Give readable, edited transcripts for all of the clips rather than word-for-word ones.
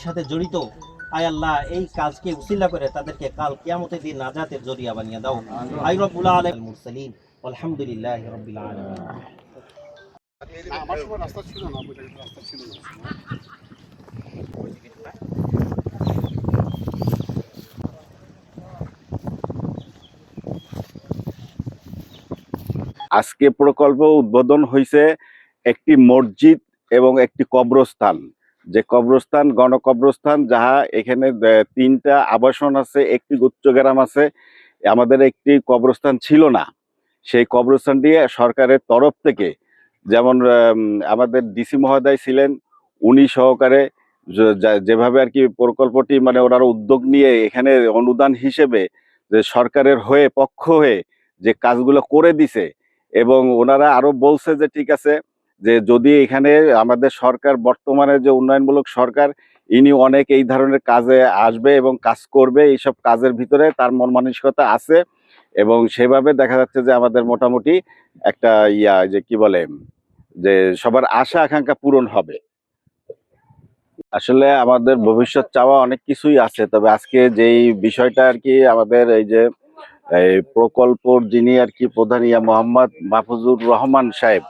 সাথে জড়িত, আয় আল্লাহ এই কাজকে উসিলা করে তাদেরকে কাল কিয়ামতের দিন নাজাতের জরিয়া বানিয়ে দাও। আই রব্বুল আলামিন মুরসালিন আলহামদুলিল্লাহি রাব্বিল আলামিন। আমার সময় রাস্তা ছিল না, রাস্তা ছিল না। আজকে প্রকল্প উদ্বোধন হয়েছে একটি মসজিদ এবং একটি কবরস্থান, যে কবরস্থান গণকবরস্থান, যাহা এখানে 3টা আবাসন আছে, একটি গুচ্ছগ্রাম আছে। আমাদের একটি কবরস্থান ছিল না, সেই কবরস্থানটি সরকারের তরফ থেকে, যেমন আমাদের ডিসি মহোদয় ছিলেন, উনি সহকারে যেভাবে আর কি প্রকল্পটি মানে ওনারা উদ্যোগ নিয়ে এখানে অনুদান হিসেবে যে সরকারের হয়ে পক্ষ হয়ে যে কাজগুলো করে দিছে, এবং ওনারা আরো বলছে যে ঠিক আছে, যে যদি এখানে আমাদের সরকার বর্তমানে যে উন্নয়নমূলক সরকার, ইনি অনেক এই ধরনের কাজে আসবে এবং কাজ করবে, এইসব কাজের ভিতরে তার মন মানসিকতা আছে। এবং সেভাবে দেখা যাচ্ছে যে আমাদের মোটামুটি একটা যে কি বলে, যে সবার আশা আকাঙ্ক্ষা পূরণ হবে। আসলে আমাদের ভবিষ্যৎ চাওয়া অনেক কিছুই আছে, তবে আজকে যেই বিষয়টা আর কি আমাদের এই যে এই প্রকল্পর যিনি আর কি প্রধান মোহাম্মদ মাহফুজুর রহমান সাহেব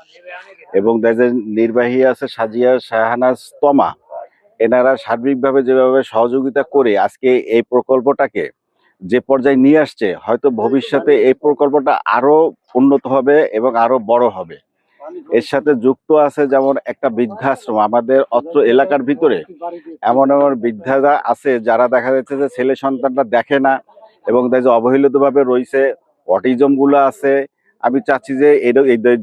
এবং যে নির্বাহী আছে সাজিয়া শাহানাজ তমা, এনারা সার্বিকভাবে যেভাবে সহযোগিতা করে আজকে এই প্রকল্পটাকে যে পর্যায়ে নিয়ে আসছে, হয়তো ভবিষ্যতে এই প্রকল্পটা আরো উন্নত হবে এবং আরো বড় হবে। এর সাথে যুক্ত আছে যেমন একটা বৃদ্ধাশ্রম আমাদের অত্র এলাকার ভিতরে, এমন এমন বৃদ্ধারা আছে যারা দেখা যাচ্ছে যে ছেলে সন্তানটা দেখে না এবং দেখা যায় অবহেলিত ভাবে রয়েছে, অটিজম গুলো আছে। আমি চাচ্ছি যে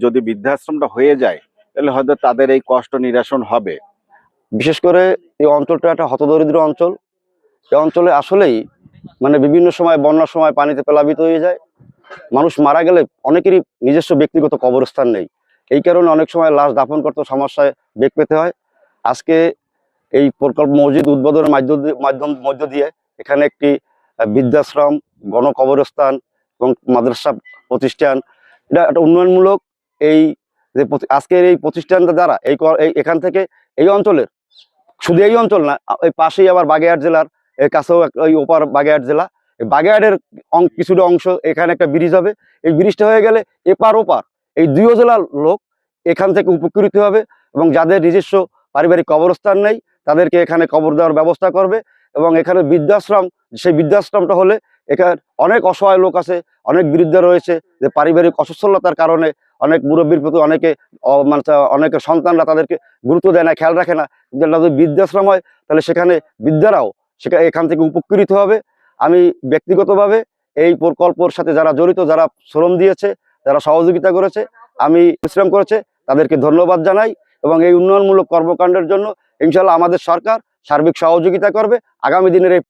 যদি বৃদ্ধাশ্রমটা হয়ে যায় তাহলে হয়তো তাদের এই কষ্ট নিরসন হবে। বিশেষ করে এই অঞ্চলটা একটা হতদরিদ্র অঞ্চল। এই অঞ্চলে আসলেই মানে বিভিন্ন সময় বন্যার সময় পানিতে প্লাবিত হয়ে যায়। মানুষ মারা গেলে অনেকেরই নিজস্ব ব্যক্তিগত কবরস্থান নেই, এই কারণে অনেক সময় লাশ দাফন করতে সমস্যায় বেগ পেতে হয়। আজকে এই প্রকল্প মসজিদ উদ্বোধনের মধ্য দিয়ে এখানে একটি বৃদ্ধাশ্রম, গণকবরস্থান এবং মাদ্রাসা প্রতিষ্ঠান, এটা একটা উন্নয়নমূলক এই যে আজকের এই প্রতিষ্ঠানটা দ্বারা এখান থেকে এই অঞ্চলের, শুধু এই অঞ্চল না, এই পাশেই আবার বাগেরহাট জেলার কাছেও ওই ওপার বাগেরহাট জেলা, এই বাগেরহাটের কিছুটা অংশ এখানে একটা ব্রিজ হবে। এই ব্রিজটা হয়ে গেলে এপার ওপার এই 2 জেলার লোক এখান থেকে উপকৃত হবে এবং যাদের নিজস্ব পারিবারিক কবরস্থান নেই তাদেরকে এখানে কবর দেওয়ার ব্যবস্থা করবে। এবং এখানে বৃদ্ধাশ্রম, সেই বৃদ্ধাশ্রমটা হলে এখানে অনেক অসহায় লোক আছে, অনেক বৃদ্ধা রয়েছে যে পারিবারিক অসচ্ছলতার কারণে অনেক মুরব্বীর প্রতি অনেকের সন্তানরা তাদেরকে গুরুত্ব দেয় না, খেয়াল রাখে না। কিন্তু যদি বৃদ্ধাশ্রম হয় তাহলে সেখানে বৃদ্ধারাও এখান থেকে উপকৃত হবে। আমি ব্যক্তিগতভাবে এই প্রকল্পের সাথে যারা জড়িত, যারা শ্রম দিয়েছে, যারা সহযোগিতা করেছে, আমি পরিশ্রম করেছে, তাদেরকে ধন্যবাদ জানাই। এবং এই উন্নয়নমূলক কর্মকাণ্ডের জন্য ইনশাআল্লাহ আমাদের সরকার সার্বিক সহযোগিতা করবে। আগামী দিনের এই